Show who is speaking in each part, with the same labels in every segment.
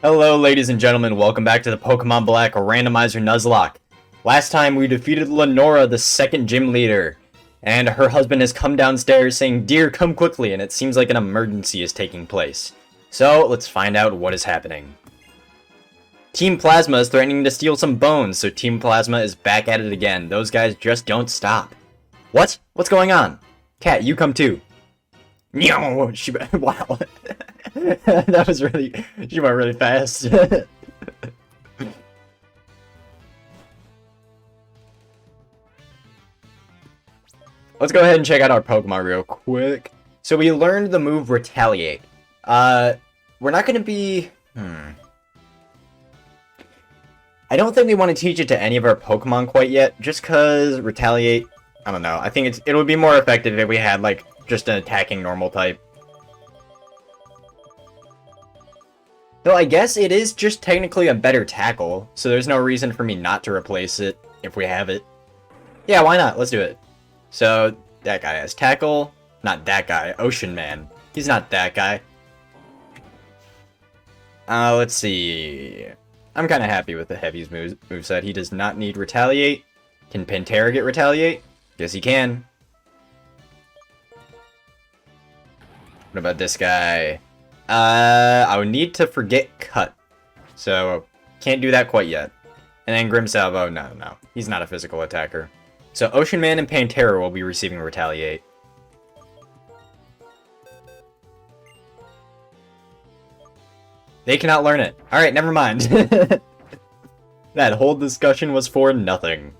Speaker 1: Hello, ladies and gentlemen. Welcome back to the Pokemon Black Randomizer Nuzlocke. Last time we defeated Lenora, the second gym leader, and her husband has come downstairs saying, "Dear, come quickly," and it seems like an emergency is taking place. So, let's find out what is happening. Team Plasma is threatening to steal some bones, so Team Plasma is back at it again. Those guys just don't stop. What? What's going on? Cat, you come too. No, wow. That was really, she went really fast. Let's go ahead and check out our Pokemon real quick. So we learned the move Retaliate. We're not going to be... I don't think we want to teach it to any of our Pokemon quite yet, just because Retaliate, I don't know. I think it would be more effective if we had, like, just an attacking normal type. Though I guess it is just technically a better tackle, so there's no reason for me not to replace it if we have it. Yeah, why not? Let's do it. So, that guy has tackle. Not that guy, Ocean Man. He's not that guy. Let's see. I'm kind of happy with the Heavy's moveset. He does not need Retaliate. Can Pantera get Retaliate? Yes, he can. What about this guy? I would need to forget Cut. So, can't do that quite yet. And then Grimmsalvo, no. He's not a physical attacker. So, Ocean Man and Pantera will be receiving Retaliate. They cannot learn it. Alright, never mind. That whole discussion was for nothing.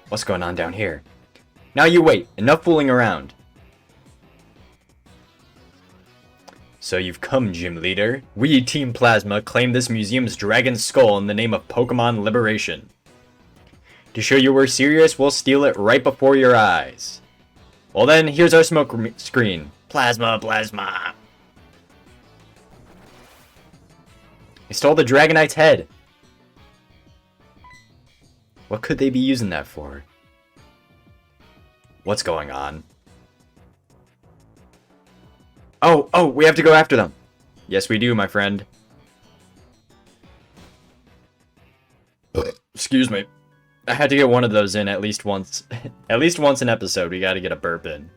Speaker 1: What's going on down here? Now you wait. Enough fooling around. So you've come, Gym Leader. We, Team Plasma, claim this museum's dragon skull in the name of Pokemon Liberation. To show you we're serious, we'll steal it right before your eyes. Well then, here's our smoke screen. Plasma. They stole the Dragonite's head. What could they be using that for? What's going on? Oh, we have to go after them. Yes, we do, my friend. Excuse me. I had to get one of those in at least once. At least once an episode, we gotta get a burp in.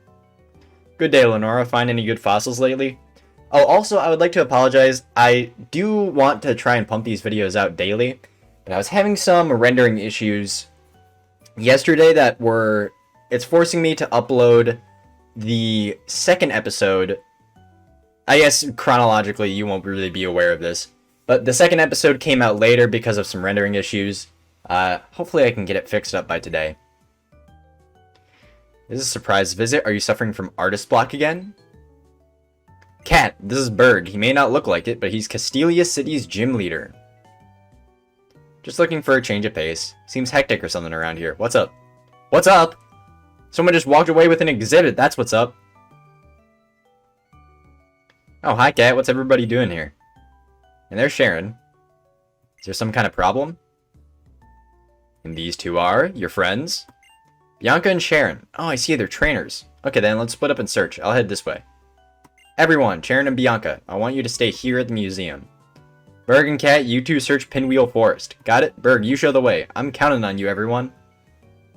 Speaker 1: Good day, Lenora. Find any good fossils lately? Oh, also, I would like to apologize. I do want to try and pump these videos out daily, but I was having some rendering issues yesterday that were... It's forcing me to upload the second episode. I guess chronologically you won't really be aware of this, but the second episode came out later because of some rendering issues. Hopefully I can get it fixed up by today. This is a surprise visit. Are you suffering from artist block again? Cat, this is Berg. He may not look like it, but he's Castelia City's gym leader. Just looking for a change of pace. Seems hectic or something around here. What's up? What's up? Someone just walked away with an exhibit. That's what's up. Oh, hi, Cat. What's everybody doing here? And there's Sharon. Is there some kind of problem? And these two are your friends? Bianca and Sharon. Oh, I see. They're trainers. Okay, then let's split up and search. I'll head this way. Everyone, Sharon and Bianca, I want you to stay here at the museum. Berg and Cat, you two search Pinwheel Forest. Got it? Berg, you show the way. I'm counting on you, everyone.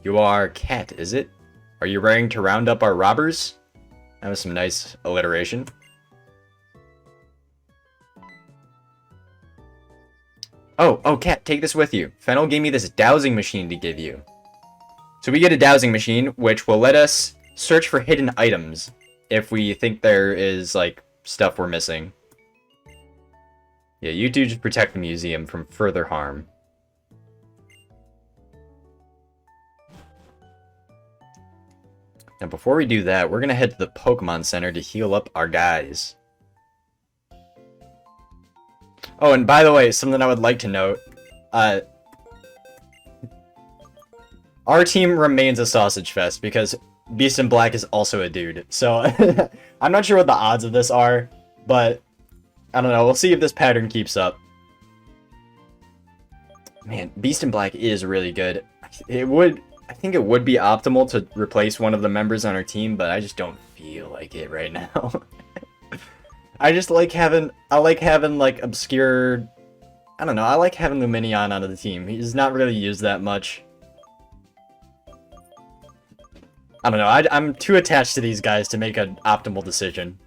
Speaker 1: You are Cat, is it? Are you ready to round up our robbers? That was some nice alliteration. Oh, Cat, take this with you. Fennel gave me this dowsing machine to give you. So we get a dowsing machine, which will let us search for hidden items if we think there is, like, stuff we're missing. Yeah, you two just protect the museum from further harm. Now, before we do that, we're going to head to the Pokemon Center to heal up our guys. Oh, and by the way, something I would like to note. Our team remains a sausage fest because Beast in Black is also a dude. So, I'm not sure what the odds of this are, but I don't know. We'll see if this pattern keeps up. Man, Beast in Black is really good. It would I think it would be optimal to replace one of the members on our team, but I just don't feel like it right now. I just like having, like obscure, I don't know, I like having Luminion on the team. He's not really used that much. I don't know, I'm too attached to these guys to make an optimal decision.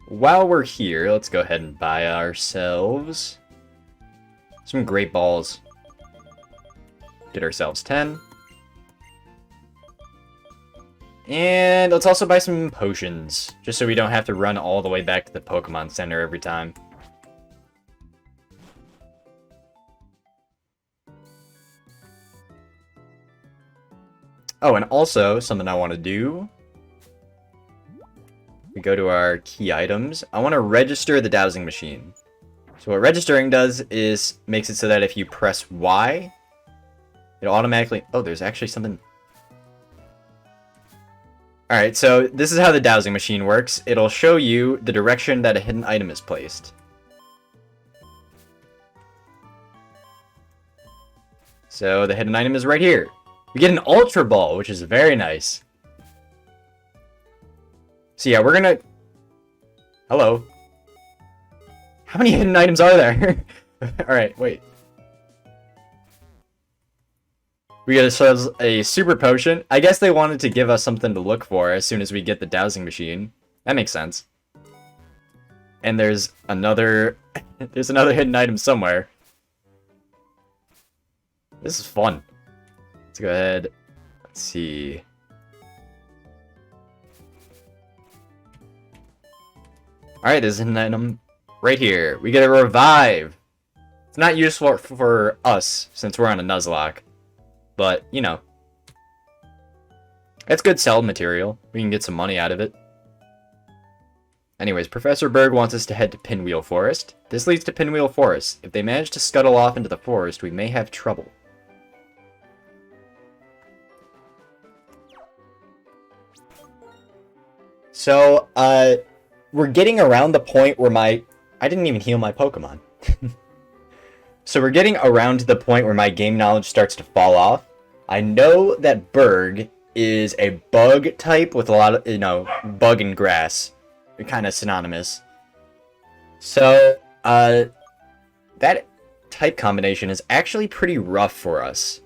Speaker 1: While we're here, let's go ahead and buy ourselves some great balls. Get ourselves 10. And let's also buy some potions, just so we don't have to run all the way back to the Pokemon Center every time. Oh, and also, something I want to do. We go to our key items. I want to register the dowsing machine. So what registering does is makes it so that if you press Y, it automatically... Oh, there's actually something... Alright, so this is how the dowsing machine works. It'll show you the direction that a hidden item is placed. So the hidden item is right here. We get an Ultra Ball, which is very nice. So yeah, we're gonna... Hello. How many hidden items are there? Alright, wait. We get ourselves a Super Potion. I guess they wanted to give us something to look for as soon as we get the dowsing machine. That makes sense. And there's another... there's another hidden item somewhere. This is fun. Let's go ahead. Let's see. Alright, there's an item right here. We get a Revive. It's not useful for us, since we're on a Nuzlocke. But, you know. It's good sell material. We can get some money out of it. Anyways, Professor Berg wants us to head to Pinwheel Forest. This leads to Pinwheel Forest. If they manage to scuttle off into the forest, we may have trouble. So, we're getting around the point where I didn't even heal my Pokemon. So we're getting around to the point where my game knowledge starts to fall off. I know that Berg is a bug type with a lot of, you know, bug and grass. They're kind of synonymous. So, that type combination is actually pretty rough for us.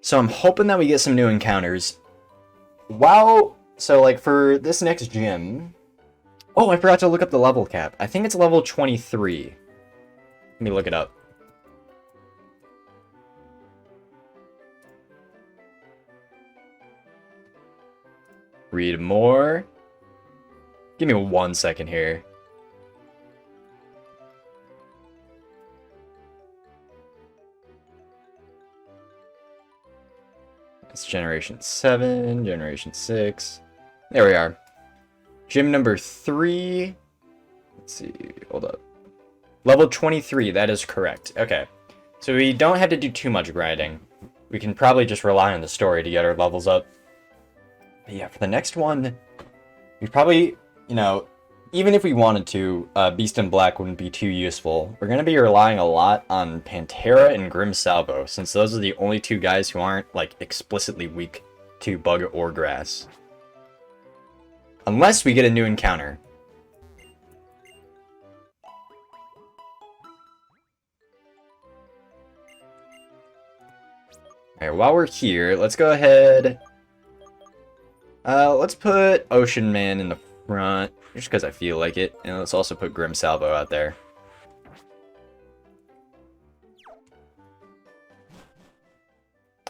Speaker 1: So I'm hoping that we get some new encounters. So like for this next gym... Oh, I forgot to look up the level cap. I think it's level 23. Let me look it up. Read more. Give me 1 second here. It's Generation 7, Generation 6. There we are. Gym number 3. Let's see. Hold up. Level 23. That is correct. Okay. So we don't have to do too much grinding. We can probably just rely on the story to get our levels up. But yeah, for the next one, we probably, you know, even if we wanted to, Beast in Black wouldn't be too useful. We're going to be relying a lot on Pantera and Grim Salvo, since those are the only two guys who aren't, like, explicitly weak to bug or grass. Unless we get a new encounter. Alright, while we're here, let's go ahead... let's put Ocean Man in the front, just because I feel like it. And let's also put Grim Salvo out there.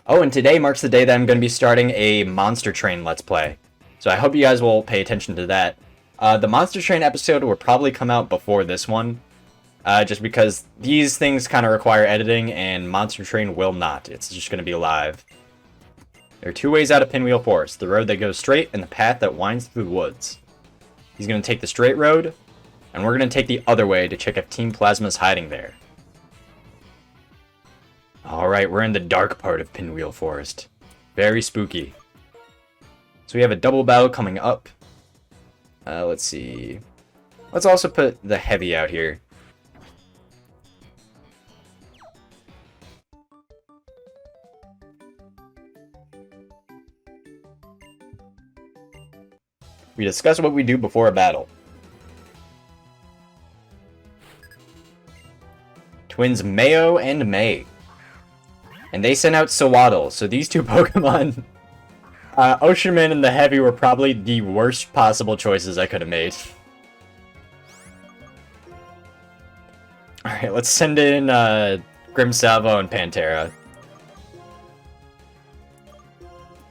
Speaker 1: Oh, and today marks the day that I'm going to be starting a Monster Train Let's Play. So I hope you guys will pay attention to that. The Monster Train episode will probably come out before this one. Just because these things kind of require editing, and Monster Train will not. It's just going to be live. There are two ways out of Pinwheel Forest. The road that goes straight, and the path that winds through the woods. He's going to take the straight road, and we're going to take the other way to check if Team Plasma's hiding there. Alright, we're in the dark part of Pinwheel Forest. Very spooky. So we have a double battle coming up. Let's see. Let's also put the heavy out here. We discuss what we do before a battle. Twins Mayo and May. And they sent out Sawaddle, so these two Pokemon... Oceanman and the Heavy were probably the worst possible choices I could have made. Alright, let's send in Grimmsalvo and Pantera.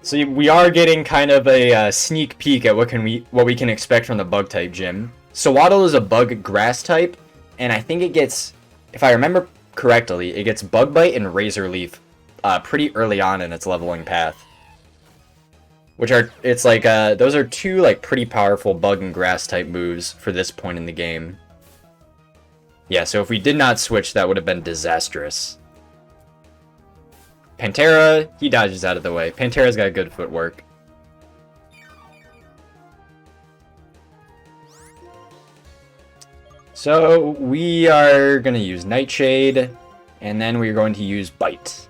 Speaker 1: So we are getting kind of a sneak peek at what we can expect from the bug type gym. Sawaddle is a bug grass type, and I think it gets, if I remember correctly, it gets Bug Bite and Razor Leaf pretty early on in its leveling path. Which are, it's like, those are two, like, pretty powerful bug and grass type moves for this point in the game. Yeah, so if we did not switch, that would have been disastrous. Pantera, he dodges out of the way. Pantera's got good footwork. So, we are going to use Nightshade, and then we're going to use Bite.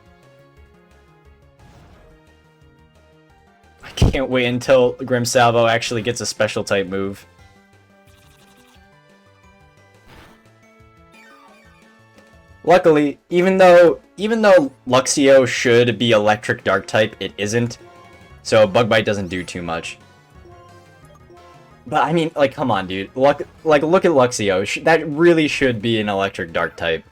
Speaker 1: I can't wait until Grimmsalvo actually gets a special type move. Luckily, even though Luxio should be electric dark type, it isn't. So Bug Bite doesn't do too much. But I mean, like, come on, dude. Look at Luxio. That really should be an electric dark type.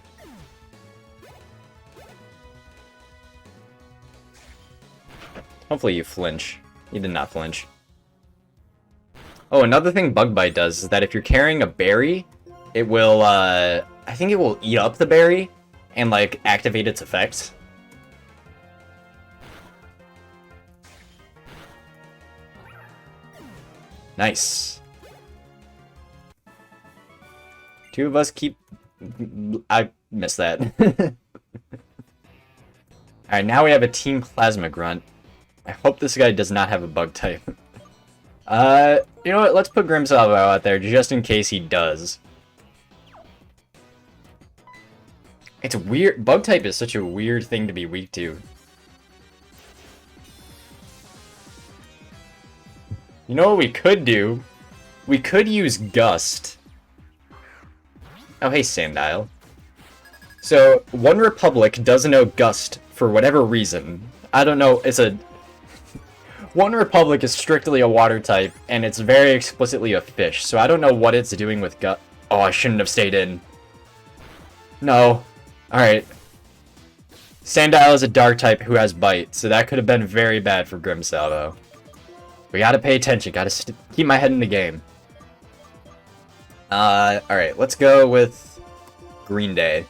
Speaker 1: Hopefully you flinch. You did not flinch. Oh, another thing Bug Bite does is that if you're carrying a berry, it will, I think it will eat up the berry and, like, activate its effects. Nice. Two of us keep... I missed that. Alright, now we have a Team Plasma Grunt. I hope this guy does not have a bug type. You know what? Let's put Grimmsalvo out there just in case he does. It's weird. Bug type is such a weird thing to be weak to. You know what we could do? We could use Gust. Oh, hey, Sandile. So, One Republic doesn't know Gust for whatever reason. I don't know, it's a... One Republic is strictly a water type, and it's very explicitly a fish, so I don't know what it's doing with Gust. Oh, I shouldn't have stayed in. No. Alright. Sandile is a dark type who has Bite, so that could have been very bad for Grimmsalvo. We gotta pay attention, gotta keep my head in the game. Alright, let's go with Green Day.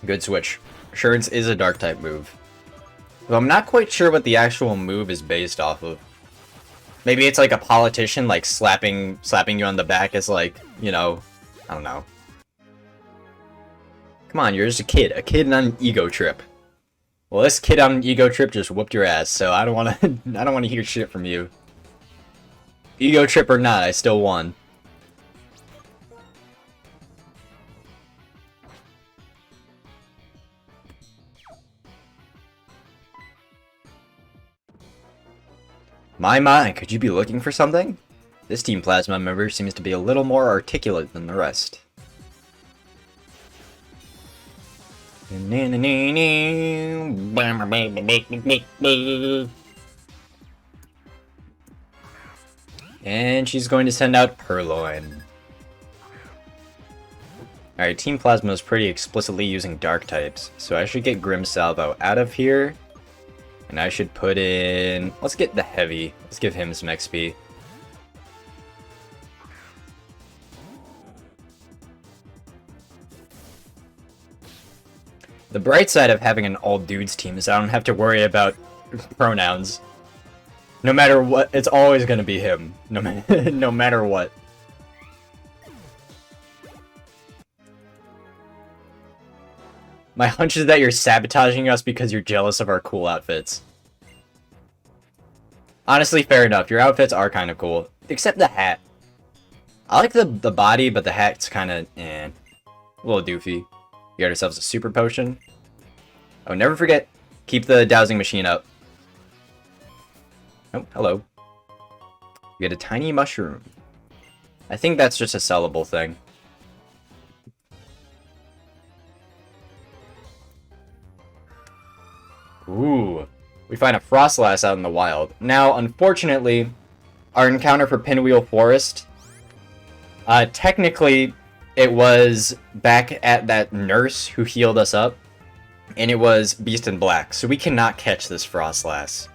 Speaker 1: Good switch. Assurance is a dark type move. Though I'm not quite sure what the actual move is based off of. Maybe it's like a politician, like slapping you on the back as like, you know, I don't know. Come on, you're just a kid on an ego trip. Well, this kid on an ego trip just whooped your ass, so I don't want to I don't want to hear shit from you. Ego trip or not, I still won. My, could you be looking for something? This Team Plasma member seems to be a little more articulate than the rest. And she's going to send out Purloin. Alright, Team Plasma is pretty explicitly using dark types, so I should get Grimmsalvo out of here. And I should put in... Let's get the Heavy. Let's give him some XP. The bright side of having an all-dudes team is I don't have to worry about pronouns. No matter what, it's always going to be him. No matter what. My hunch is that you're sabotaging us because you're jealous of our cool outfits. Honestly, fair enough. Your outfits are kind of cool. Except the hat. I like the body, but the hat's kind of eh. A little doofy. We got ourselves a super potion. Oh, never forget, keep the dowsing machine up. Oh, hello. We get a tiny mushroom. I think that's just a sellable thing. Ooh. We find a Frostlass out in the wild. Now, unfortunately, our encounter for Pinwheel Forest, technically, it was back at that nurse who healed us up, and it was Beast in Black, so we cannot catch this Frostlass.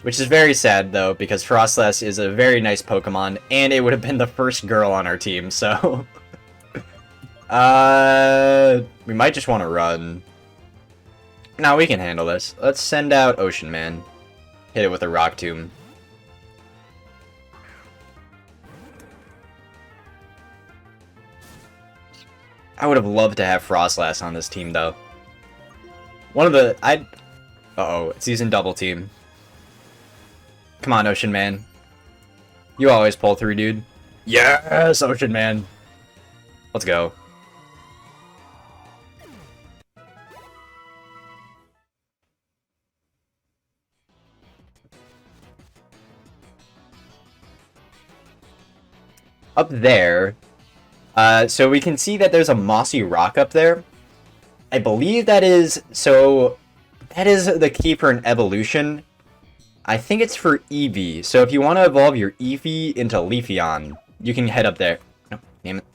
Speaker 1: Which is very sad, though, because Frostlass is a very nice Pokemon, and it would have been the first girl on our team, so... we might just want to run. No, we can handle this. Let's send out Ocean Man. Hit it with a Rock Tomb. I would have loved to have Frostlass on this team, though. One of the... Uh-oh, it's using Double Team. Come on, Ocean Man. You always pull through, dude. Yes, Ocean Man. Let's go. Up there, so we can see that there's a mossy rock up there. I believe that is, so that is the key for an evolution. I think it's for Eevee, so if you want to evolve your Eevee into Leafeon, you can head up there. Oh, damn it.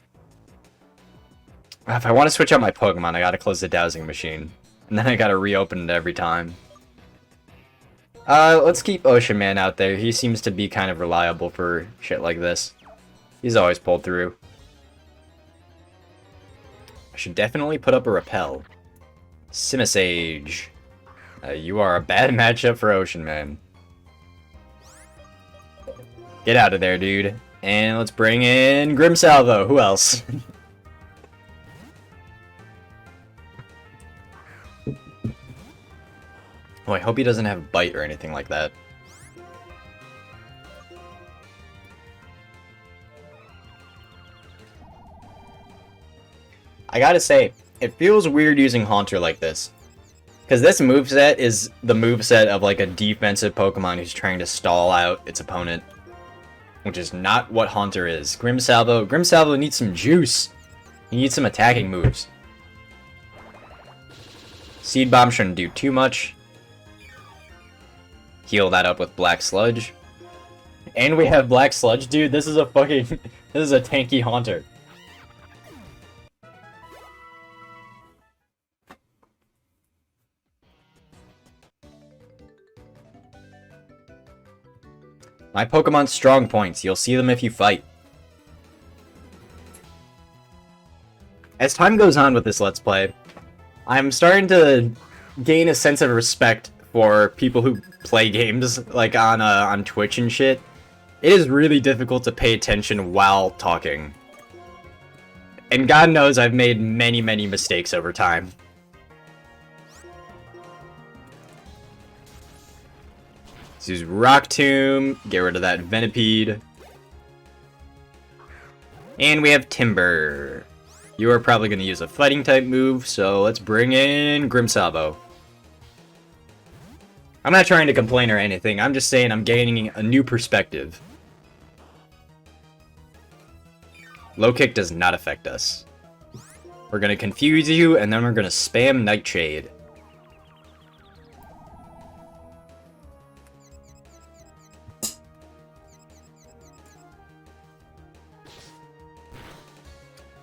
Speaker 1: If I want to switch out my Pokemon, I gotta close the dowsing machine. And then I gotta reopen it every time. Let's keep Ocean Man out there. He seems to be kind of reliable for shit like this. He's always pulled through. I should definitely put up a repel. Simisage. You are a bad matchup for Ocean Man. Get out of there, dude. And let's bring in Grimmsalvo. Who else? Oh, I hope he doesn't have Bite or anything like that. I gotta say, it feels weird using Haunter like this. Because this moveset is the moveset of like a defensive Pokemon who's trying to stall out its opponent. Which is not what Haunter is. Grimmsalvo needs some juice. He needs some attacking moves. Seed Bomb shouldn't do too much. Heal that up with Black Sludge. And we have Black Sludge, dude. This is a fucking... this is a tanky Haunter. My Pokemon's strong points. You'll see them if you fight. As time goes on with this Let's Play, I'm starting to gain a sense of respect for people who play games, like on Twitch and shit. It is really difficult to pay attention while talking. And God knows I've made many, many mistakes over time. Let's use Rock Tomb, get rid of that Venipede. And we have Timber. You are probably going to use a fighting type move, so let's bring in Grimmsalvo. I'm not trying to complain or anything, I'm just saying I'm gaining a new perspective. Low Kick does not affect us. We're going to confuse you, and then we're going to spam Nightshade.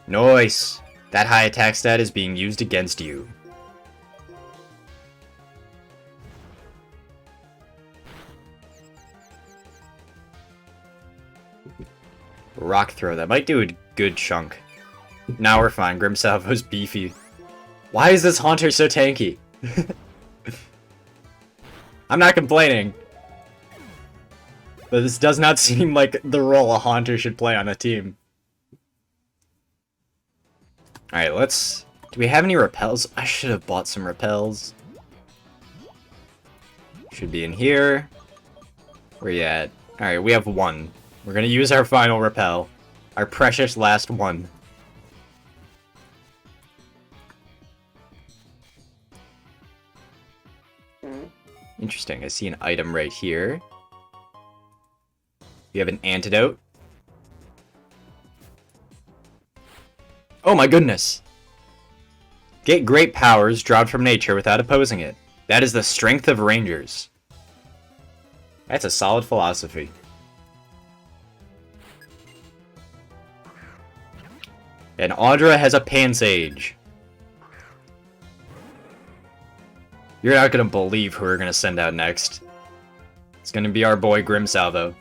Speaker 1: Nice! That high attack stat is being used against you. Rock Throw, that might do a good chunk. Now we're fine, Grimmsalvo's beefy. Why is this Haunter so tanky? I'm not complaining. But this does not seem like the role a Haunter should play on a team. Alright, let's... Do we have any repels? I should have bought some repels. Should be in here. Where you at? Alright, we have one. We're gonna use our final repel. Our precious last one. Interesting. I see an item right here. You have an antidote. Oh my goodness! Get great powers dropped from nature without opposing it. That is the strength of rangers. That's a solid philosophy. And Audra has a Pansage. You're not gonna believe who we're gonna send out next. It's gonna be our boy Grimsalvo.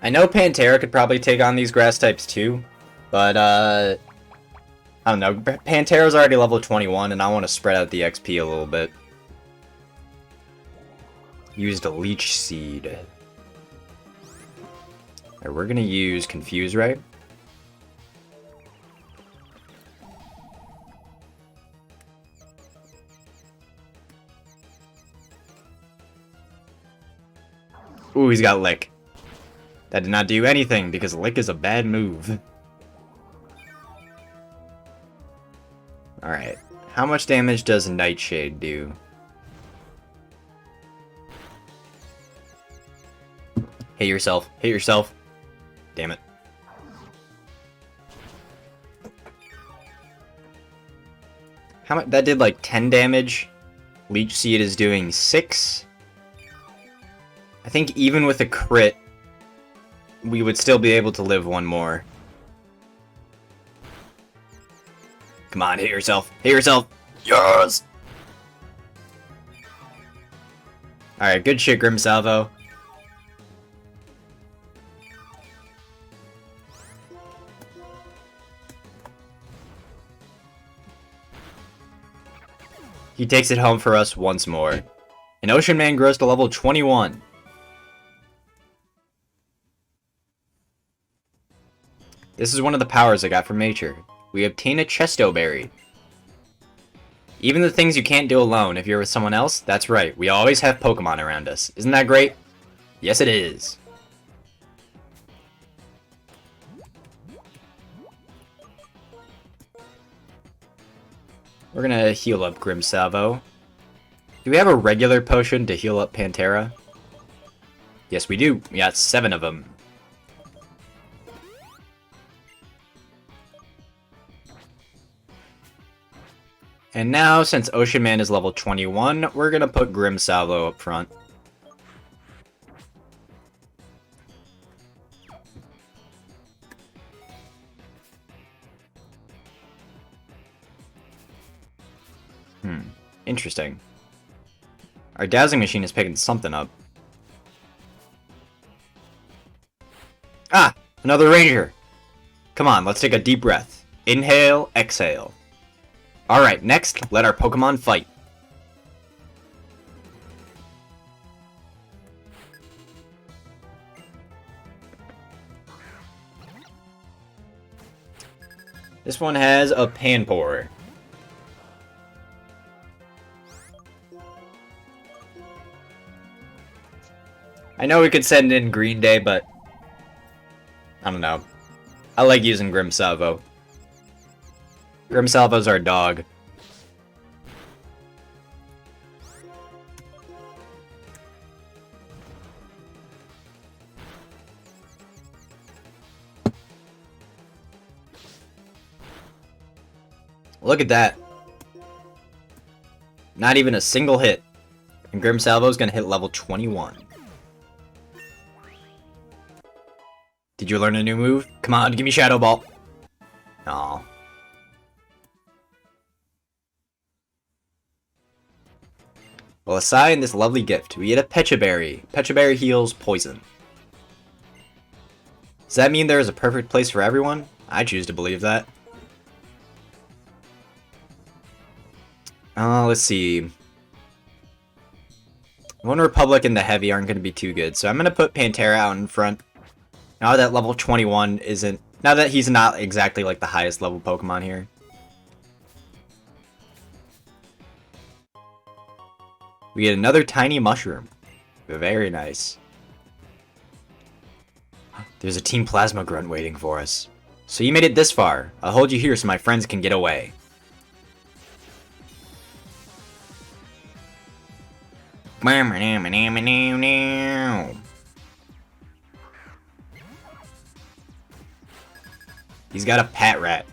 Speaker 1: I know Pantera could probably take on these grass types too, but I don't know. Pantera's already level 21 and I want to spread out the XP a little bit. Used a Leech Seed. Alright, we're gonna use Confuse Ray. Ooh, he's got Lick. That did not do anything, because Lick is a bad move. Alright. How much damage does Nightshade do? Hit yourself. Hit yourself. Damn it. How much? That did like 10 damage. Leech Seed is doing 6. I think even with a crit, we would still be able to live one more. Come on, hit yourself. Hit yourself. Yes! Alright, good shit, Grimsalvo. He takes it home for us once more. And Ocean Man grows to level 21. This is one of the powers I got from nature. We obtain a Chesto Berry. Even the things you can't do alone if you're with someone else, that's right, we always have Pokemon around us. Isn't that great? Yes, it is. We're gonna heal up Grimsalvo. Do we have a regular potion to heal up Pantera? Yes, we do. We got 7 of them. And now, since Ocean Man is level 21, we're gonna put Grimsalvo up front. Interesting. Our Dazzling Machine is picking something up. Ah! Another Ranger! Come on, let's take a deep breath. Inhale, exhale. Alright, next, let our Pokemon fight. This one has a Panpour. I know we could send in Green Day, but I don't know. I like using Grimsalvo. Grimsalvo's our dog. Look at that. Not even a single hit. And Grimsalvo's gonna hit level 21. Did you learn a new move? Come on, give me Shadow Ball. Aw. Well, aside this lovely gift, we get a Pecha Berry. Pecha Berry heals poison. Does that mean there is a perfect place for everyone? I choose to believe that. Let's see. One Republic and the Heavy aren't going to be too good, so I'm going to put Pantera out in front. Now that level 21 isn't... Now that he's not exactly like the highest level Pokemon here. We get another tiny mushroom. Very nice. There's a Team Plasma Grunt waiting for us. So you made it this far. I'll hold you here so my friends can get away. He's got a Pat Rat.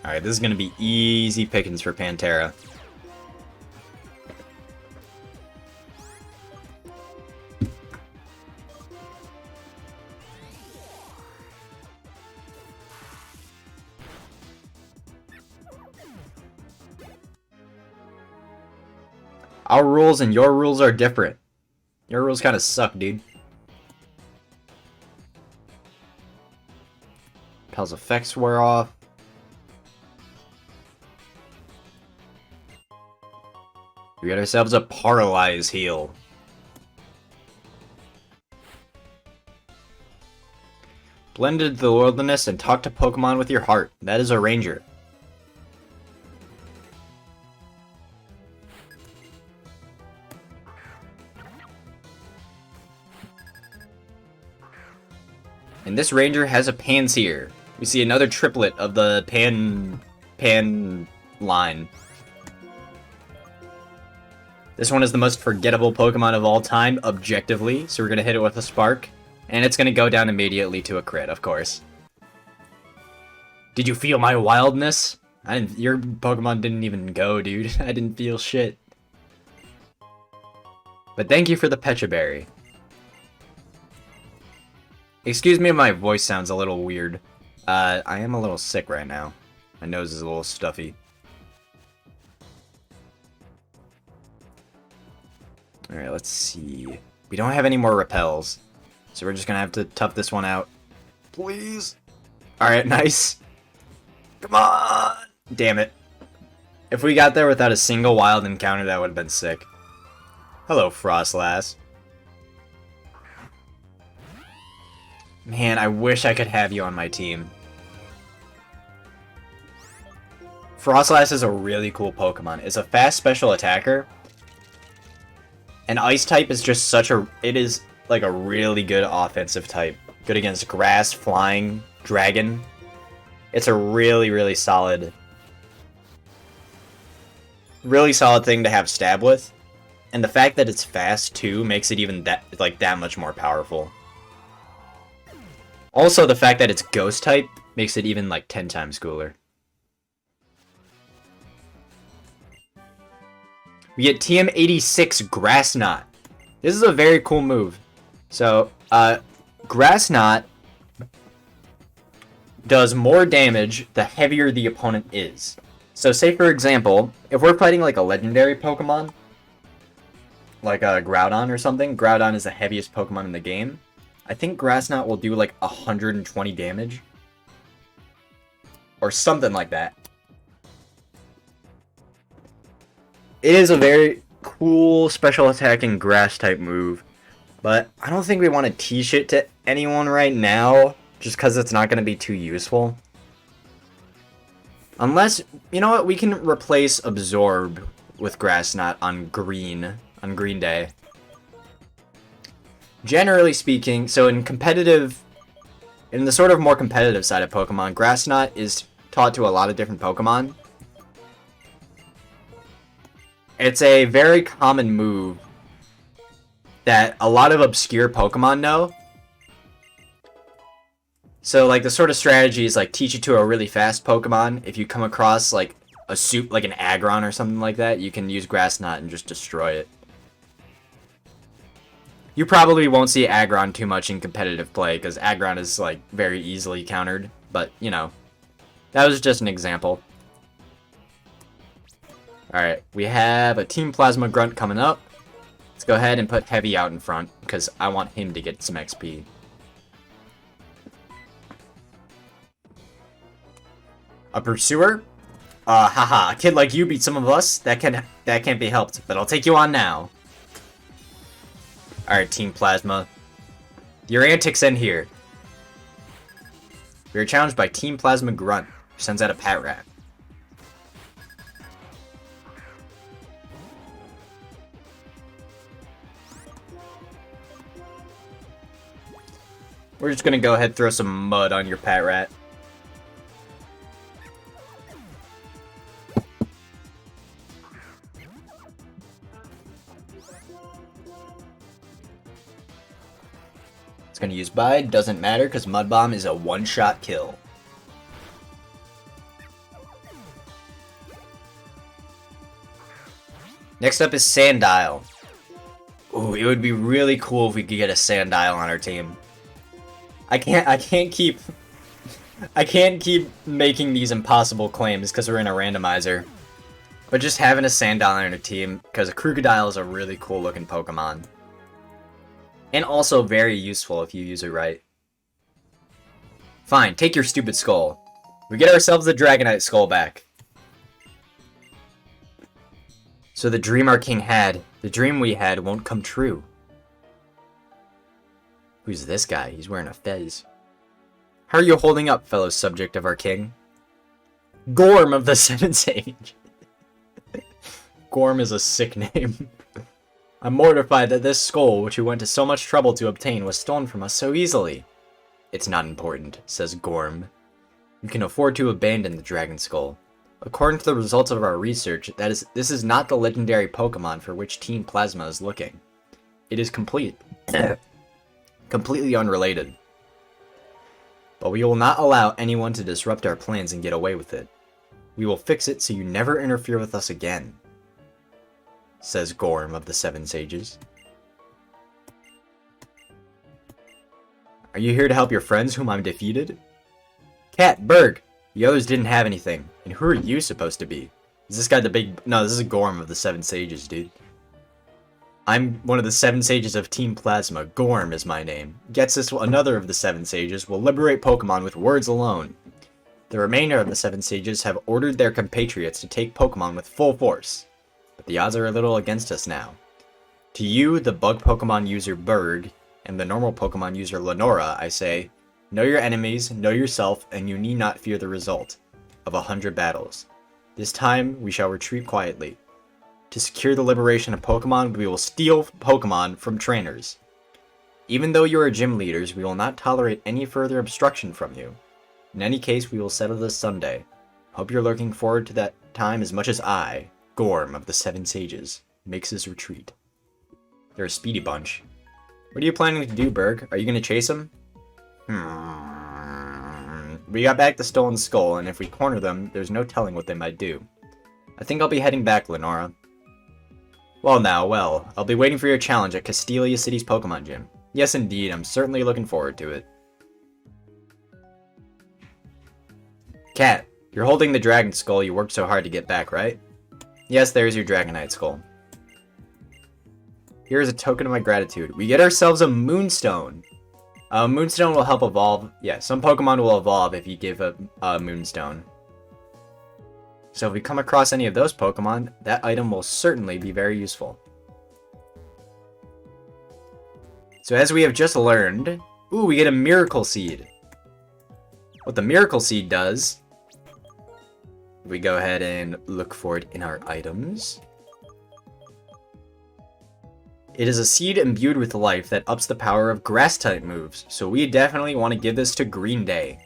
Speaker 1: Alright, this is gonna be easy pickings for Pantera. Our rules and your rules are different. Your rules kind of suck, dude. Pel's effects wear off. We got ourselves a Paralyze heal. Blend into the wilderness and talk to Pokemon with your heart. That is a ranger. And this ranger has a Panseer. We see another triplet of the Pan line. This one is the most forgettable Pokemon of all time, objectively, so we're going to hit it with a Spark. And it's going to go down immediately to a crit, of course. Did you feel my wildness? Your Pokemon didn't even go, dude. I didn't feel shit. But thank you for the Pecha Berry. Excuse me if my voice sounds a little weird. I am a little sick right now. My nose is a little stuffy. Alright, let's see. We don't have any more repels. So we're just gonna have to tough this one out. Please? Alright, nice. Come on! Damn it. If we got there without a single wild encounter, that would have been sick. Hello, Frostlass. Man, I wish I could have you on my team. Frostlass is a really cool Pokemon. It's a fast special attacker. And Ice type is just such a... It is like a really good offensive type. Good against Grass, Flying, Dragon. It's a really, really solid... Really solid thing to have Stab with. And the fact that it's fast, too, makes it even that much more powerful. Also, the fact that it's Ghost type makes it even, 10 times cooler. We get TM86 Grass Knot. This is a very cool move. So, Grass Knot does more damage the heavier the opponent is. So, say for example, if we're fighting a legendary Pokemon, like a Groudon or something, Groudon is the heaviest Pokemon in the game. I think Grass Knot will do 120 damage. Or something like that. It is a very cool special attacking grass type move. But I don't think we want to teach it to anyone right now. Just because it's not going to be too useful. Unless, you know what, we can replace Absorb with Grass Knot on Green Day. Generally speaking, so in the sort of more competitive side of Pokemon, Grass Knot is taught to a lot of different Pokemon. It's a very common move that a lot of obscure Pokemon know. So, the sort of strategy is, teach it to a really fast Pokemon. If you come across, an Aggron or something like that, you can use Grass Knot and just destroy it. You probably won't see Aggron too much in competitive play, because Aggron is, very easily countered. But, that was just an example. Alright, we have a Team Plasma Grunt coming up. Let's go ahead and put Heavy out in front, because I want him to get some XP. A Pursuer? Haha, a kid like you beat some of us? That can't be helped, but I'll take you on now. Alright, Team Plasma. Your antics end here. We are challenged by Team Plasma Grunt, who sends out a Pat Rat. We're just gonna go ahead and throw some mud on your Pat Rat. It's going to use Bide. Doesn't matter because Mud Bomb is a one-shot kill. Next up is Sandile. Ooh, it would be really cool if we could get a Sandile on our team. I can't keep making these impossible claims because we're in a randomizer. But just having a Sandile on our team, because a Crocodile is a really cool looking Pokemon. And also very useful if you use it right. Fine, take your stupid skull. We get ourselves the Dragonite skull back. So the dream our king had, the dream we had, won't come true. Who's this guy? He's wearing a fez. How are you holding up, fellow subject of our king? Gorm of the Seven Sage. Gorm is a sick name. I'm mortified that this skull, which we went to so much trouble to obtain, was stolen from us so easily. It's not important, says Gorm. You can afford to abandon the dragon skull. According to the results of our research, this is not the legendary Pokemon for which Team Plasma is looking. It is completely unrelated. But we will not allow anyone to disrupt our plans and get away with it. We will fix it so you never interfere with us again, says Gorm of the Seven Sages. Are you here to help your friends whom I'm defeated? Cat, Berg! The others didn't have anything. And who are you supposed to be? Is this guy the big... No, this is Gorm of the Seven Sages, dude. I'm one of the Seven Sages of Team Plasma. Gorm is my name. Gets us another of the Seven Sages will liberate Pokemon with words alone. The remainder of the Seven Sages have ordered their compatriots to take Pokemon with full force. But the odds are a little against us now. To you, the bug Pokemon user Berg, and the normal Pokemon user Lenora, I say, know your enemies, know yourself, and you need not fear the result of 100 battles. This time, we shall retreat quietly. To secure the liberation of Pokemon, we will steal Pokemon from trainers. Even though you are gym leaders, we will not tolerate any further obstruction from you. In any case, we will settle this someday. Hope you're looking forward to that time as much as I, Gorm of the Seven Sages, makes his retreat. They're a speedy bunch. What are you planning to do, Berg? Are you going to chase him? We got back the stolen skull, and if we corner them, there's no telling what they might do. I think I'll be heading back, Lenora. Well, I'll be waiting for your challenge at Castelia City's Pokemon Gym. Yes, indeed, I'm certainly looking forward to it. Cat, you're holding the dragon skull you worked so hard to get back, right? Yes, there's your Dragonite skull. Here's a token of my gratitude. We get ourselves a Moonstone. Moonstone will help evolve. Yeah, some Pokemon will evolve if you give a Moonstone. So if we come across any of those Pokemon, that item will certainly be very useful. So as we have just learned, ooh, we get a Miracle Seed. What the Miracle Seed does, we go ahead and look for it in our items. It is a seed imbued with life that ups the power of Grass-type moves, so we definitely want to give this to Green Day.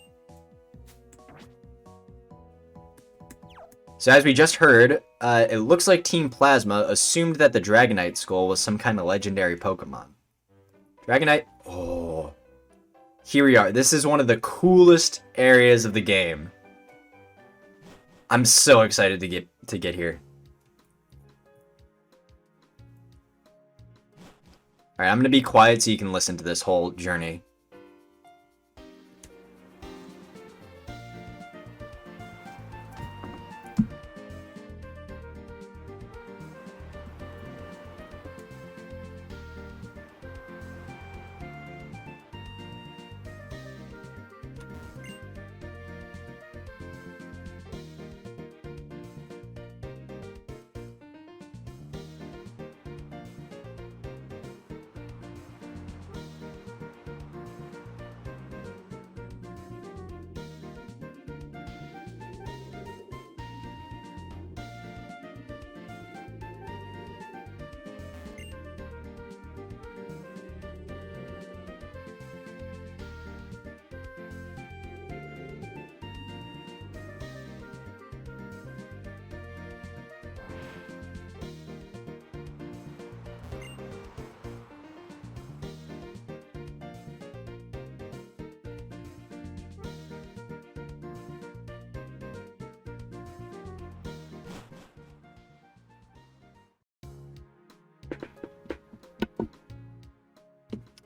Speaker 1: So as we just heard, it looks like Team Plasma assumed that the Dragonite skull was some kind of legendary Pokemon. Dragonite, oh. Here we are. This is one of the coolest areas of the game. I'm so excited to get here. Alright, I'm gonna be quiet so you can listen to this whole journey.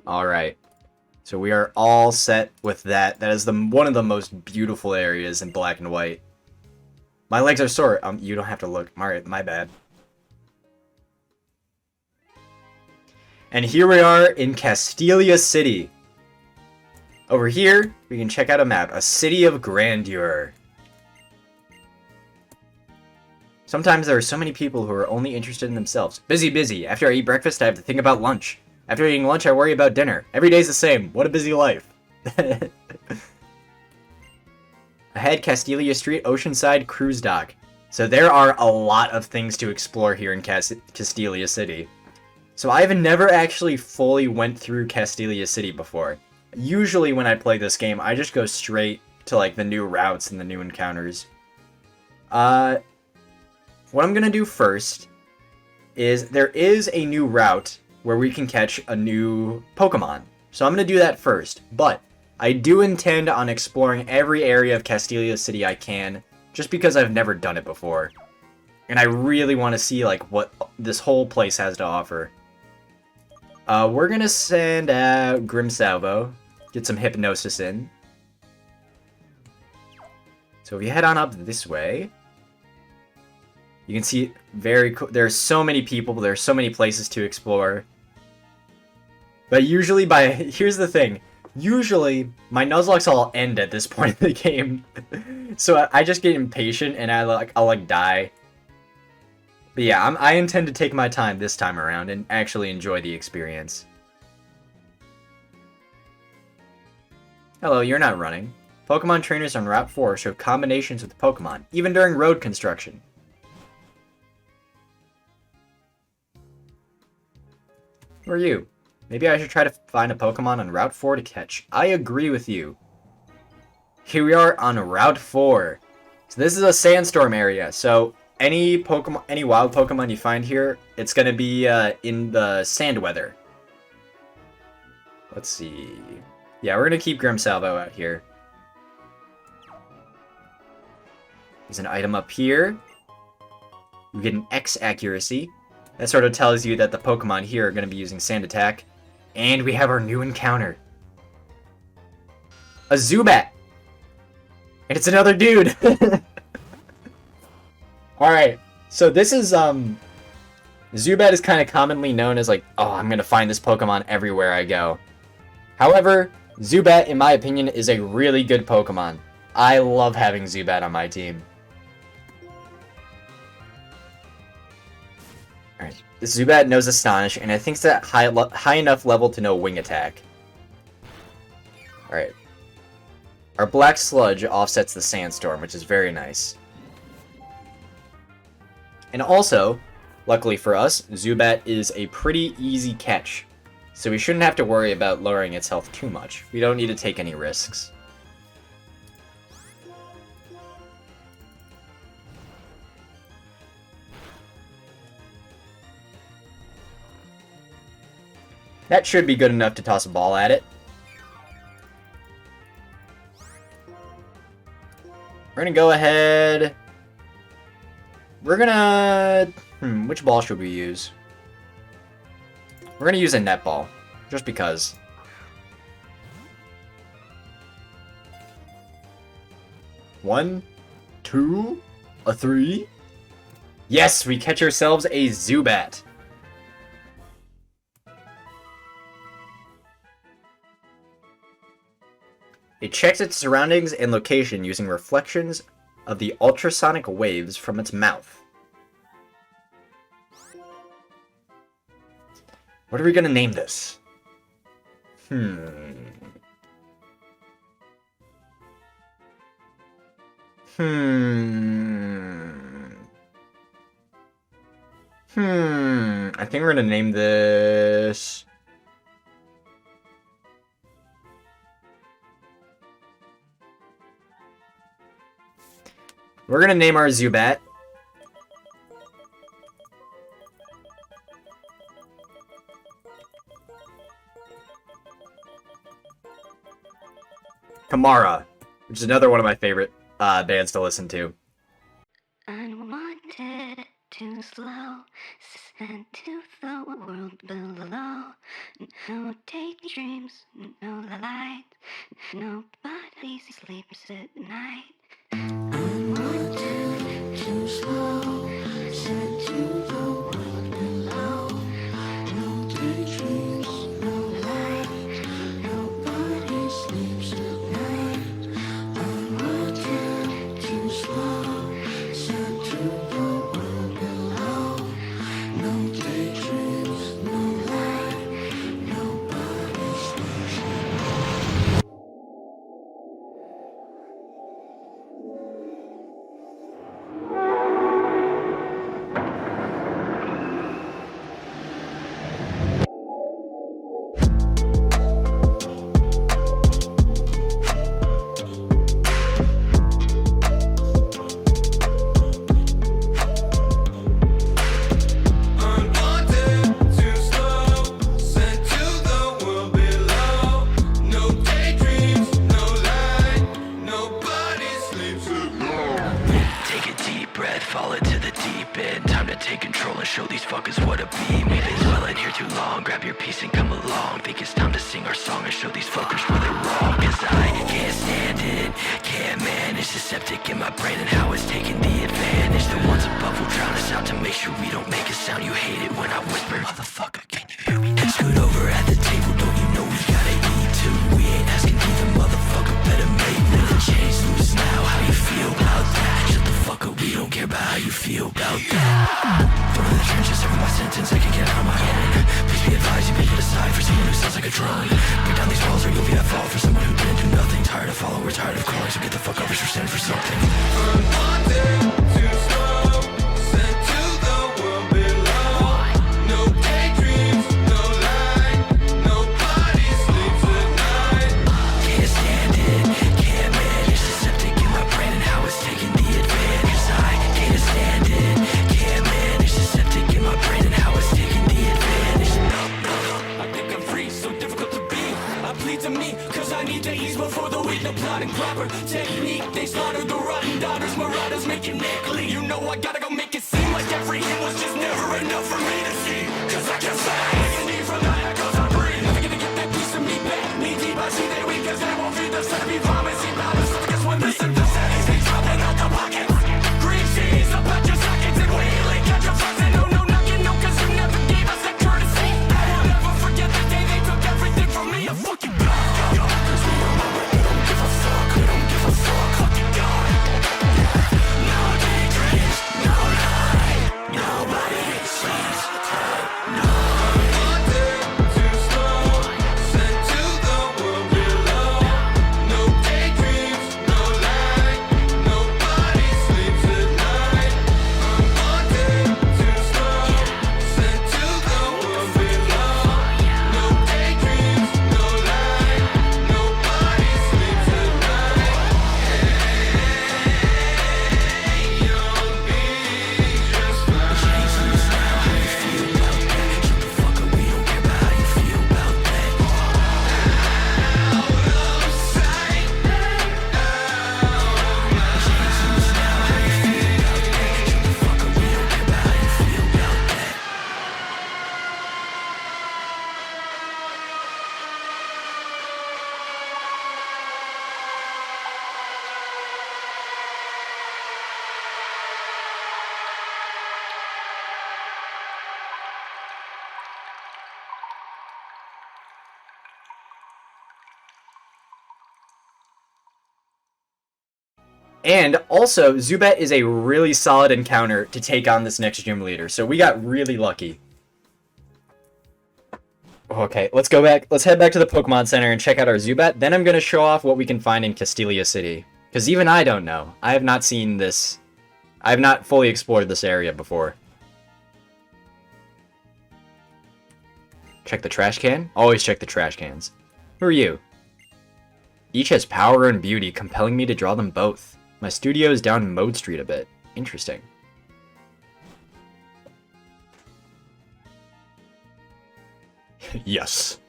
Speaker 1: Alright. So we are all set with that. That is one of the most beautiful areas in Black and White. My legs are sore. You don't have to look. Alright, my bad. And here we are in Castelia City. Over here, we can check out a map. A city of grandeur. Sometimes there are so many people who are only interested in themselves. Busy, busy. After I eat breakfast, I have to think about lunch. After eating lunch, I worry about dinner. Every day's the same. What a busy life. Ahead, Castelia Street, Oceanside, Cruise Dock. So there are a lot of things to explore here in Castelia City. So I've never actually fully went through Castelia City before. Usually when I play this game, I just go straight to like the new routes and the new encounters. What I'm gonna do first is there is a new route where we can catch a new Pokemon. So I'm gonna do that first, but I do intend on exploring every area of Castelia City I can, just because I've never done it before. And I really want to see like what this whole place has to offer. We're gonna send out Grimmsalvo, get some hypnosis in. So if you head on up this way, you can see very cool. There's so many people, there's so many places to explore. But usually here's the thing. Usually, my Nuzlocks all end at this point in the game. So I just get impatient and I'll die. But yeah, I intend to take my time this time around and actually enjoy the experience. Hello, you're not running. Pokemon trainers on Route 4 show combinations with Pokemon, even during road construction. Who are you? Maybe I should try to find a Pokemon on Route 4 to catch. I agree with you. Here we are on Route 4. So this is a sandstorm area. So any wild Pokemon you find here, it's going to be in the sand weather. Let's see. Yeah, we're going to keep Grimmsalvo out here. There's an item up here. We get an X accuracy. That sort of tells you that the Pokemon here are going to be using Sand Attack. And we have our new encounter. A Zubat! And it's another dude! Alright, so this is, Zubat is kind of commonly known as like, oh, I'm going to find this Pokemon everywhere I go. However, Zubat, in my opinion, is a really good Pokemon. I love having Zubat on my team. Alright, Zubat knows Astonish, and I think it's at high enough level to know Wing Attack. Alright. Our Black Sludge offsets the Sandstorm, which is very nice. And also, luckily for us, Zubat is a pretty easy catch. So we shouldn't have to worry about lowering its health too much. We don't need to take any risks. That should be good enough to toss a ball at it. We're gonna go ahead. We're gonna... which ball should we use? We're gonna use a netball, just because. One, two, a three. Yes, we catch ourselves a Zubat. It checks its surroundings and location using reflections of the ultrasonic waves from its mouth. What are we gonna name this? I think we're gonna name this... We're gonna name our Zubat Kamara, which is another one of my favorite bands to listen to.
Speaker 2: Unwanted, too slow, and to the world below. No daydreams, no light, nobody sleeps at night. I'm wanting too slow, sent to the world below. No daydreams, no light, nobody sleeps at night. I'm wanting too slow, sent to the world below. No daydreams, no light, nobody sleeps at night.
Speaker 3: Fall into the deep end. Time to take control and show these fuckers what a beam. We've been dwelling here too long. Grab your piece and come along. Think it's time to sing our song and show these fuckers where they're wrong. Cause I can't stand it, can't manage the septic in my brain and how it's taking the advantage. The ones above will drown us out to make sure we don't make a sound. You hate it when I whisper, motherfucker, can you hear me now? Scoot over at the table, don't you know we gotta eat too? We ain't asking either, motherfucker, better make me the change loose now. How you feel about that? Shut the fuck up, we don't care about how you feel about that. Throw in the trenches, every my sentence, I can get out of my own. Please be advised, you may put aside for someone who sounds like a drone. Break down these walls or you'll be at fault for someone who didn't do nothing. Tired of following, we're tired of calling, so get the fuck up, we're standing for something. Unwanted, too slow, sent to the world below. No daydreams, no light, nobody sleeps at night. Can't stand it, can't manage the septic in my brain and how it's taking the advantage. I can't stand it, can't manage the septic in my brain and how it's taking the advantage. I think I'm free, so difficult to be. I plead to me, cause I need to ease before the weak. No plotting proper technique. They slaughter the rotten daughters, marauders make it neckly. You know I gotta go make it seem like every hint was just never enough for me to see. Cause I can't say I need from the echoes I breathe. Never gonna get that piece of me back. Knee deep, I see they weak, cause they won't feed the sun to be vomit. See battles, so guess when the synthesis they dropping out the pockets. Green cheese, up at your sockets and wheeling. Catch your frozen, no, no, knocking, no, cause you never gave us that courtesy. I will never forget the day they took everything from me. A fucking god. Cause we remember, we don't give a fuck, we don't give a fuck. Fucking god. No daydreams, no lie, nobody sleeps. No. Too slow, sent to the world below. No daydreams, no light, nobody sleeps at night. Unwanted, too slow, sent to the world below. No daydreams, no light, nobody sleeps at night. Hey, young bees, just fine. Change loose now, how you feel about that? Shut the fuck up, we don't care about how you feel about that. Out of sight, change loose now, how you feel about that? Shut the fuck up, we don't care about how you feel about that.
Speaker 1: And also, Zubat is a really solid encounter to take on this next gym leader, so we got really lucky. Okay, let's go back. Let's head back to the Pokemon Center and check out our Zubat. Then I'm going to show off what we can find in Castelia City. Because even I don't know. I have not seen this. I have not fully explored this area before. Check the trash can? Always check the trash cans. Who are you? Each has power and beauty, compelling me to draw them both. My studio is down Mode Street a bit. Interesting. Yes.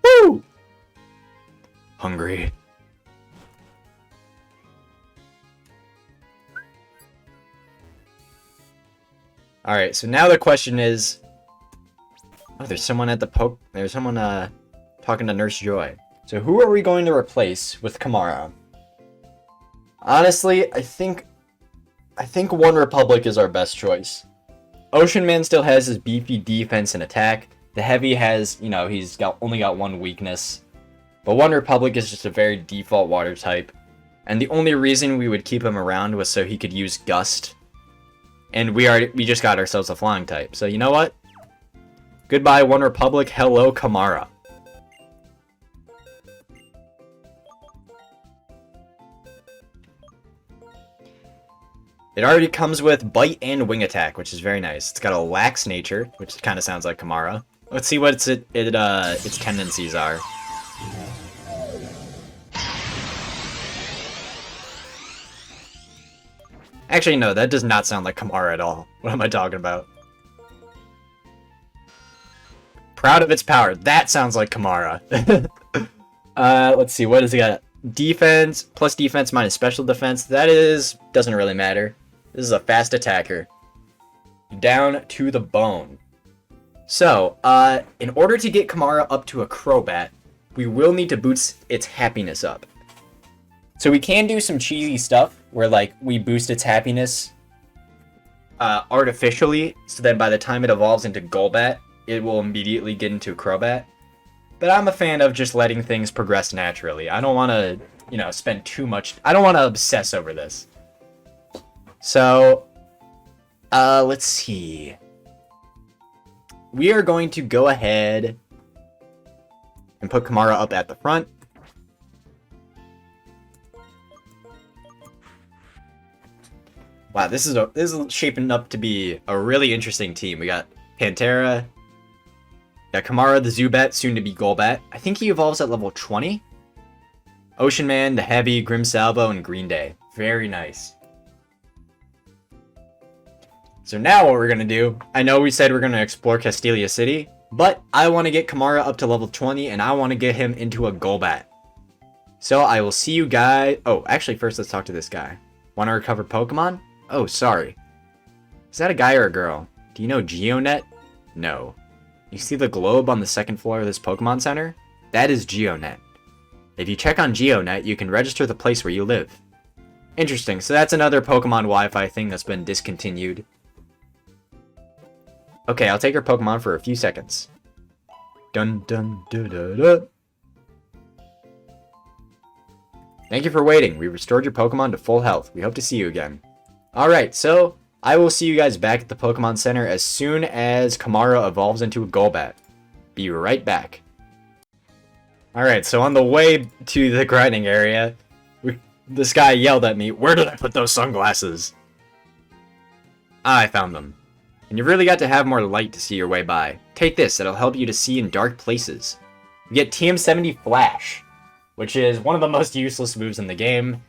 Speaker 1: Woo! Hungry. Alright, so now the question is, Oh, there's someone at the There's someone talking to Nurse Joy. So who are we going to replace with Kamara? Honestly, I think One Republic is our best choice. Ocean Man still has his beefy defense and attack. The Heavy has, you know, only got one weakness. But One Republic is just a very default water type. And the only reason we would keep him around was so he could use Gust. And we just got ourselves a flying type. So you know what? Goodbye, One Republic. Hello, Kamara. It already comes with Bite and Wing Attack, which is very nice. It's got a lax nature, which kind of sounds like Kamara. Let's see what its tendencies are. Actually, no, that does not sound like Kamara at all. What am I talking about? Proud of its power. That sounds like Kamara. Let's see, what does it got? Defense, plus defense minus special defense. Doesn't really matter. This is a fast attacker. Down to the bone. So, in order to get Kamara up to a Crobat, we will need to boost its happiness up. So we can do some cheesy stuff where, like, we boost its happiness artificially, so that by the time it evolves into Golbat, it will immediately get into Crobat. But I'm a fan of just letting things progress naturally. I don't want to, you know, spend too much. I don't want to obsess over this. So, let's see. We are going to go ahead and put Kamara up at the front. Wow, this is shaping up to be a really interesting team. We got Pantera, got Kamara, the Zubat, soon to be Golbat. I think he evolves at level 20. Ocean Man, the Heavy, Grimmsalvo, and Green Day. Very nice. So now what we're going to do, I know we said we're going to explore Castelia City, but I want to get Kamara up to level 20, and I want to get him into a Golbat. So I will see you guys... Oh, actually, first let's talk to this guy. Want to recover Pokemon? Oh, sorry. Is that a guy or a girl? Do you know Geonet? No. You see the globe on the second floor of this Pokemon Center? That is Geonet. If you check on Geonet, you can register the place where you live. Interesting, so that's another Pokemon Wi-Fi thing that's been discontinued. Okay, I'll take your Pokemon for a few seconds. Dun dun da da da. Thank you for waiting. We restored your Pokemon to full health. We hope to see you again. Alright, so I will see you guys back at the Pokemon Center as soon as Kamara evolves into a Golbat. Be right back. Alright, so on the way to the grinding area, this guy yelled at me, "Where did I put those sunglasses?" I found them. And you've really got to have more light to see your way by. Take this, it'll help you to see in dark places. You get TM70 Flash, which is one of the most useless moves in the game.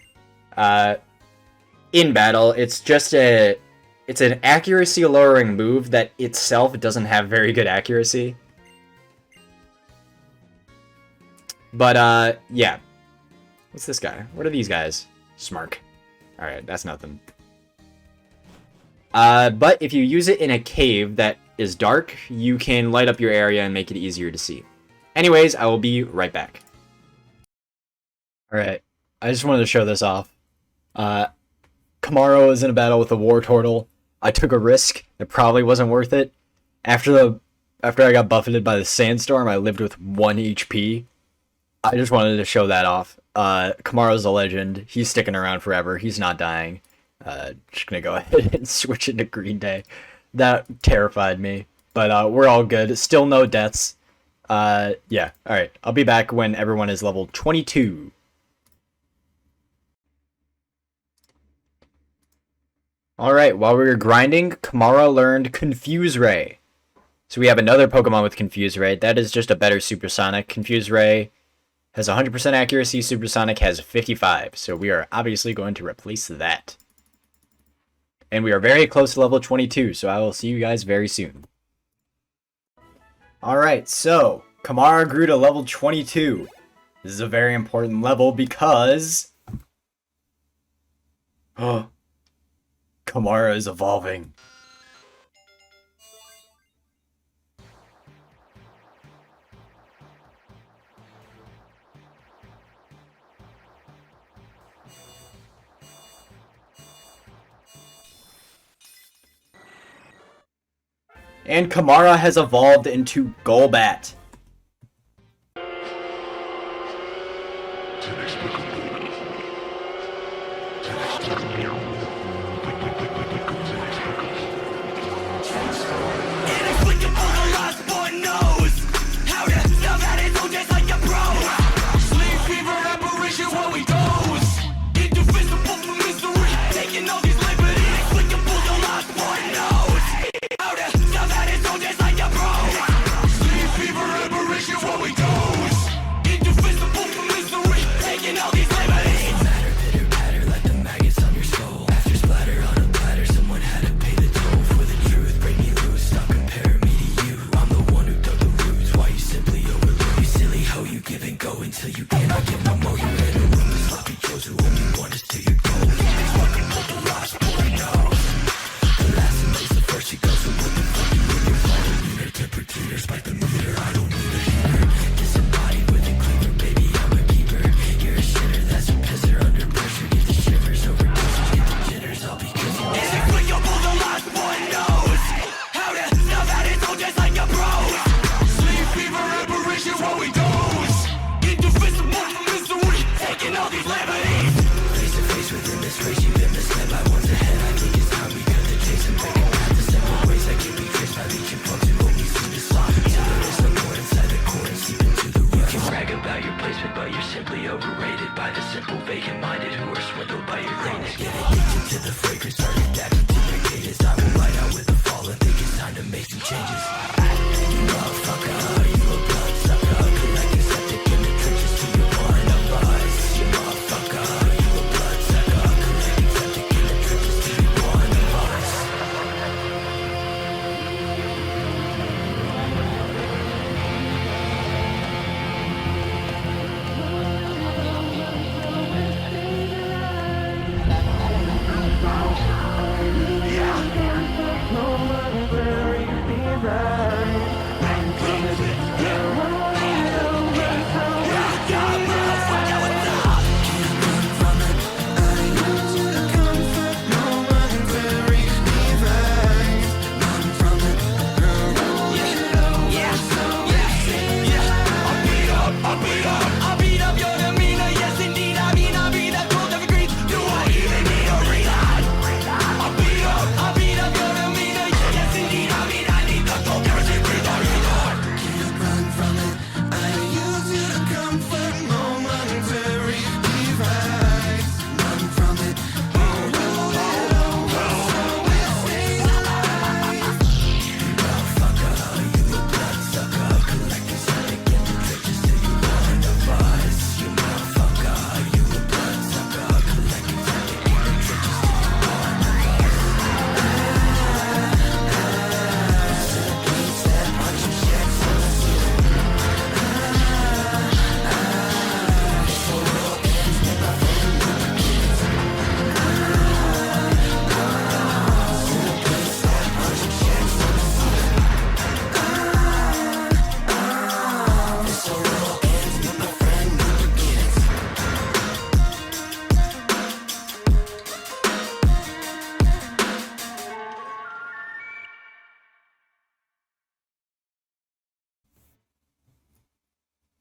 Speaker 1: In battle, it's an accuracy lowering move that itself doesn't have very good accuracy. But, yeah. What's this guy? What are these guys? Smark. Alright, that's nothing. But if you use it in a cave that is dark, you can light up your area and make it easier to see. Anyways, I will be right back. Alright, I just wanted to show this off. Kamara was in a battle with a Wartortle. I took a risk. It probably wasn't worth it. After I got buffeted by the Sandstorm, I lived with 1 HP. I just wanted to show that off. Kamara's a legend. He's sticking around forever. He's not dying. Just gonna go ahead and switch into Green Day. That terrified me. But we're all good. Still no deaths. Yeah. Alright. I'll be back when everyone is level 22. Alright, while we were grinding, Kamara learned Confuse Ray. So we have another Pokemon with Confuse Ray. That is just a better Supersonic. Confuse Ray has 100% accuracy. Supersonic has 55. So we are obviously going to replace that. And we are very close to level 22, so I will see you guys very soon. Alright, so Kamara grew to level 22. This is a very important level because... Oh, Kamara is evolving. And Kamara has evolved into Golbat.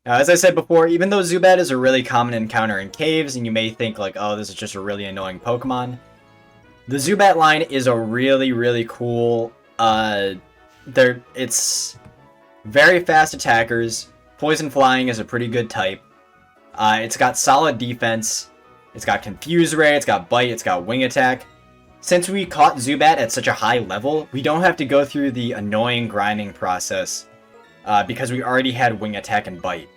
Speaker 1: Now, as I said before, even though Zubat is a really common encounter in caves, and you may think like, oh, this is just a really annoying Pokemon, the Zubat line is a really, really cool, it's very fast attackers, Poison Flying is a pretty good type, it's got solid defense, it's got Confuse Ray, it's got Bite, it's got Wing Attack. Since we caught Zubat at such a high level, we don't have to go through the annoying grinding process, because we already had Wing Attack and Bite.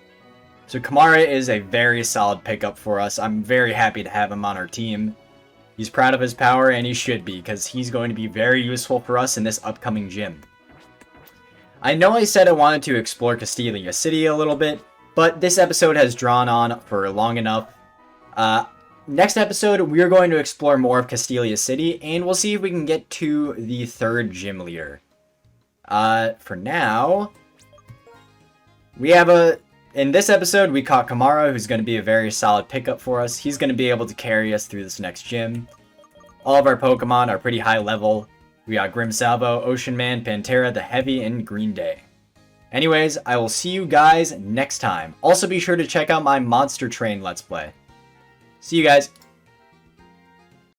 Speaker 1: So Kamara is a very solid pickup for us. I'm very happy to have him on our team. He's proud of his power, and he should be, because he's going to be very useful for us in this upcoming gym. I know I said I wanted to explore Castelia City a little bit, but this episode has drawn on for long enough. Next episode, we're going to explore more of Castelia City, and we'll see if we can get to the third gym leader. For now, we have in this episode, we caught Kamara, who's going to be a very solid pickup for us. He's going to be able to carry us through this next gym. All of our Pokemon are pretty high level. We got Grim Salvo, Ocean Man, Pantera, The Heavy, and Green Day. Anyways, I will see you guys next time. Also be sure to check out my Monster Train Let's Play. See you guys.